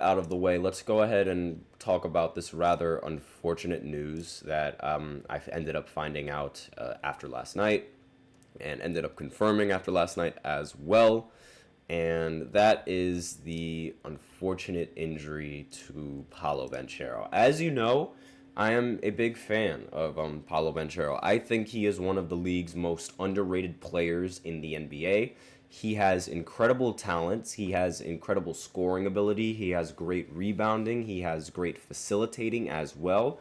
Out of the way, let's go ahead and talk about this rather unfortunate news that I ended up finding out after last night and ended up confirming after last night as well. And that is the unfortunate injury to Paolo Banchero. As you know, I am a big fan of Paolo Banchero. I think he is one of the league's most underrated players in the NBA. He has incredible talents. He has incredible scoring ability. He has great rebounding. He has great facilitating as well.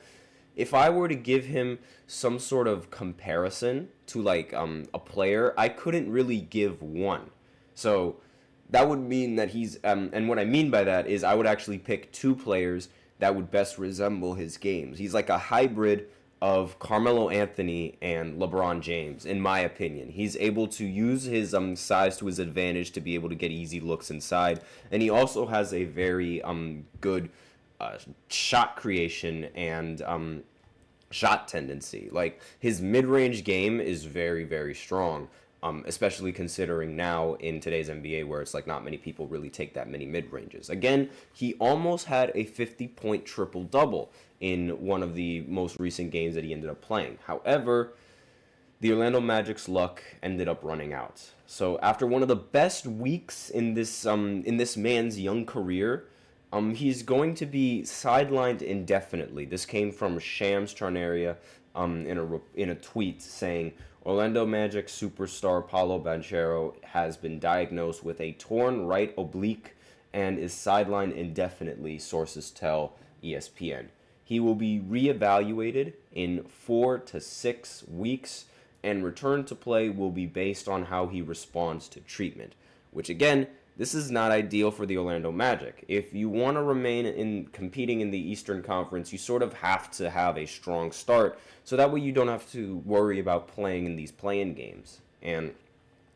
If I were to give him some sort of comparison to a player, I couldn't really give one. So that would mean that and what I mean by that is I would actually pick two players that would best resemble his games. He's like a hybrid of Carmelo Anthony and LeBron James, in my opinion. He's able to use his size to his advantage to be able to get easy looks inside, and he also has a very good shot creation and shot tendency. Like, his mid-range game is very, very strong. Especially considering now in today's NBA where it's like not many people really take that many mid-ranges. Again, he almost had a 50-point triple-double in one of the most recent games that he ended up playing. However, the Orlando Magic's luck ended up running out. So after one of the best weeks in this man's young career, he's going to be sidelined indefinitely. This came from Shams Charania in a tweet saying, Orlando Magic superstar Paolo Banchero has been diagnosed with a torn right oblique and is sidelined indefinitely, sources tell ESPN. He will be reevaluated in 4 to 6 weeks, and return to play will be based on how he responds to treatment, which again, this is not ideal for the Orlando Magic. If you want to remain in competing in the Eastern Conference, you sort of have to have a strong start, so that way you don't have to worry about playing in these play-in games. And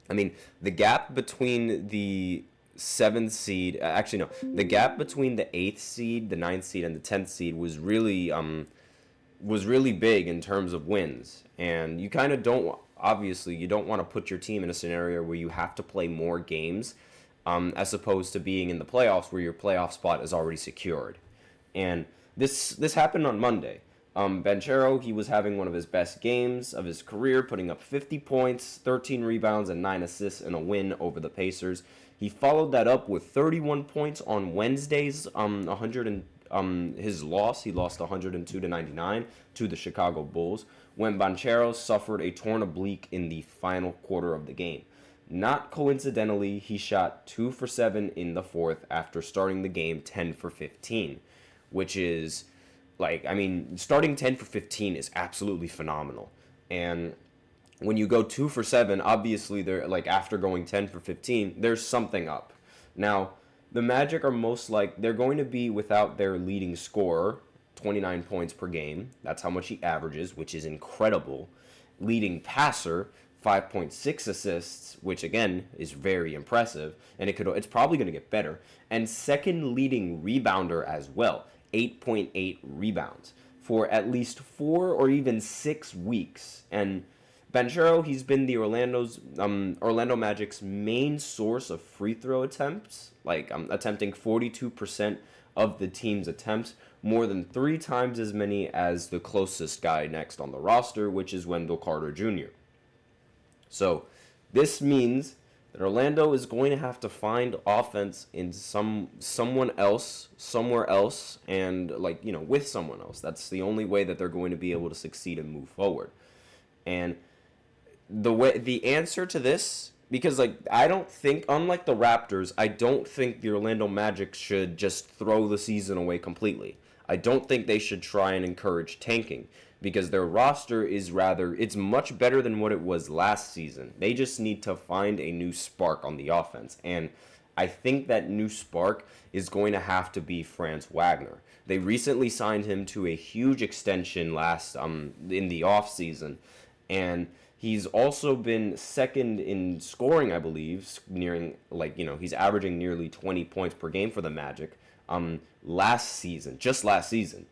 I mean, the gap between the 7th seed, the gap between the 8th seed, the 9th seed, and the 10th seed was really big in terms of wins. And you kind of don't, obviously, you don't want to put your team in a scenario where you have to play more games, as opposed to being in the playoffs where your playoff spot is already secured. And this happened on Monday. Banchero, he was having one of his best games of his career, putting up 50 points, 13 rebounds, and 9 assists in a win over the Pacers. He followed that up with 31 points on Wednesday's his loss. He lost 102-99 to the Chicago Bulls when Banchero suffered a torn oblique in the final quarter of the game. Not coincidentally, he shot 2 for 7 in the fourth after starting the game 10 for 15, which is, starting 10 for 15 is absolutely phenomenal. And when you go 2 for 7, obviously, after going 10 for 15, there's something up. Now, the Magic are they're going to be without their leading scorer, 29 points per game. That's how much he averages, which is incredible. Leading passer, 5.6 assists, which again is very impressive, and it's probably going to get better. And second leading rebounder as well, 8.8 rebounds for at least 4 or even 6 weeks. And Banchero, he's been the Orlando Magic's main source of free throw attempts, attempting 42% of the team's attempts, more than 3 times as many as the closest guy next on the roster, which is Wendell Carter Jr. So this means that Orlando is going to have to find offense in someone else, somewhere else, and with someone else. That's the only way that they're going to be able to succeed and move forward. And the answer to this, because I don't think, unlike the Raptors, I don't think the Orlando Magic should just throw the season away completely. I don't think they should try and encourage tanking, because their roster it's much better than what it was last season. They just need to find a new spark on the offense, and I think that new spark is going to have to be Franz Wagner. They recently signed him to a huge extension in the offseason, and he's also been second in scoring, I believe, he's averaging nearly 20 points per game for the Magic just last season.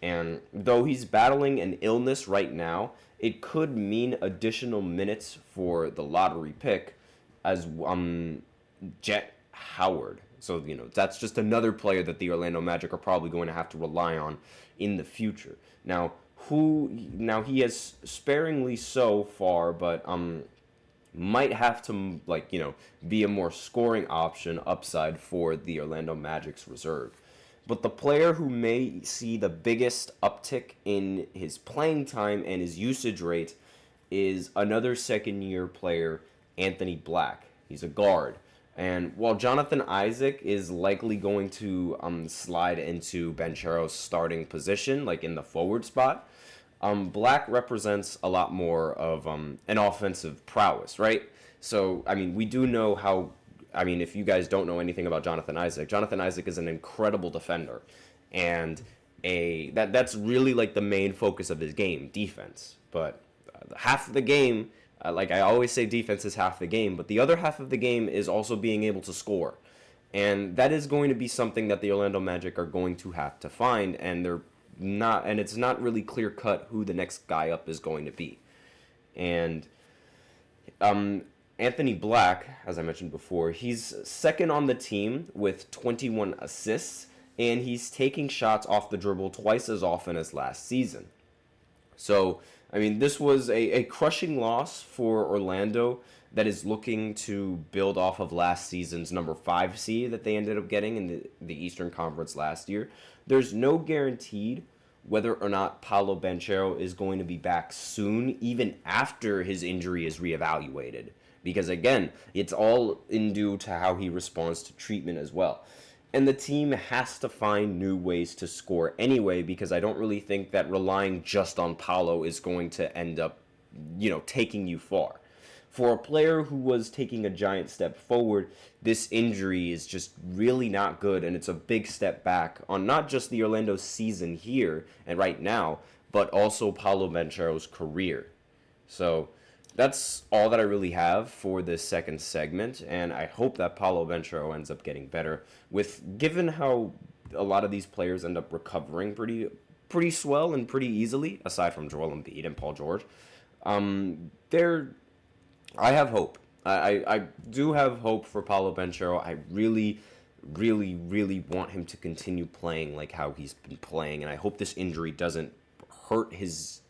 And though he's battling an illness right now, it could mean additional minutes for the lottery pick as Jet Howard. So, that's just another player that the Orlando Magic are probably going to have to rely on in the future. Now, he has sparingly so far, but might have to, be a more scoring option upside for the Orlando Magic's reserve. But the player who may see the biggest uptick in his playing time and his usage rate is another second-year player, Anthony Black. He's a guard. And while Jonathan Isaac is likely going to slide into Banchero's starting position, like in the forward spot, Black represents a lot more of an offensive prowess, right? So, we do know how, if you guys don't know anything about Jonathan Isaac is an incredible defender. And that's really like the main focus of his game, defense. But half of the game, like I always say, defense is half the game, but the other half of the game is also being able to score. And that is going to be something that the Orlando Magic are going to have to find, and it's not really clear cut who the next guy up is going to be. And Anthony Black, as I mentioned before, he's second on the team with 21 assists, and he's taking shots off the dribble twice as often as last season. So, this was a crushing loss for Orlando that is looking to build off of last season's number 5 seed that they ended up getting in the Eastern Conference last year. There's no guaranteed whether or not Paolo Banchero is going to be back soon, even after his injury is reevaluated. Because, again, it's all in due to how he responds to treatment as well. And the team has to find new ways to score anyway, because I don't really think that relying just on Paolo is going to end up, taking you far. For a player who was taking a giant step forward, this injury is just really not good, and it's a big step back on not just the Orlando season here and right now, but also Paolo Banchero's career. So that's all that I really have for this second segment, and I hope that Paolo Banchero ends up getting better. Given how a lot of these players end up recovering pretty swell and pretty easily, aside from Joel Embiid and Paul George, I have hope. I do have hope for Paolo Banchero. I really, really, really want him to continue playing like how he's been playing, and I hope this injury doesn't hurt his.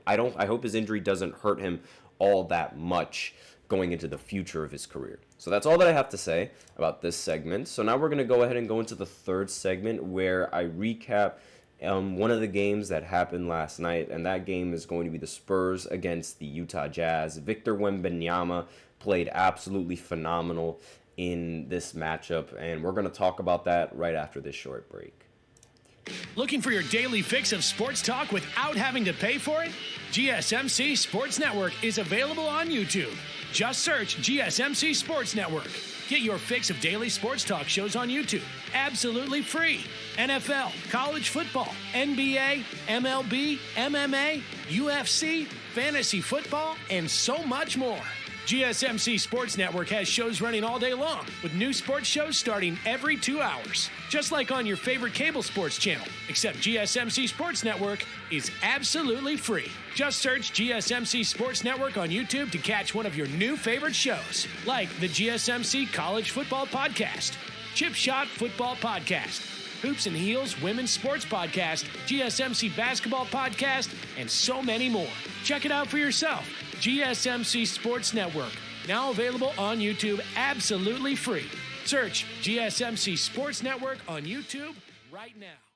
I hope his injury doesn't hurt him all that much going into the future of his career. So that's all that I have to say about this segment. So now we're going to go ahead and go into the third segment where I recap one of the games that happened last night, and that game is going to be the Spurs against the Utah Jazz. Victor Wembanyama played absolutely phenomenal in this matchup, and we're going to talk about that right after this short break. Looking for your daily fix of sports talk without having to pay for it? GSMC Sports Network is available on YouTube. Just search GSMC Sports Network. Get your fix of daily sports talk shows on YouTube, absolutely free. NFL, college football, NBA, MLB, MMA, UFC, fantasy football, and so much more. GSMC Sports Network has shows running all day long, with new sports shows starting every 2 hours. Just like on your favorite cable sports channel, except GSMC Sports Network is absolutely free. Just search GSMC Sports Network on YouTube to catch one of your new favorite shows, like the GSMC College Football Podcast, Chip Shot Football Podcast, Hoops and Heels Women's Sports Podcast, GSMC Basketball Podcast, and so many more. Check it out for yourself. GSMC Sports Network, now available on YouTube absolutely free. Search GSMC Sports Network on YouTube right now.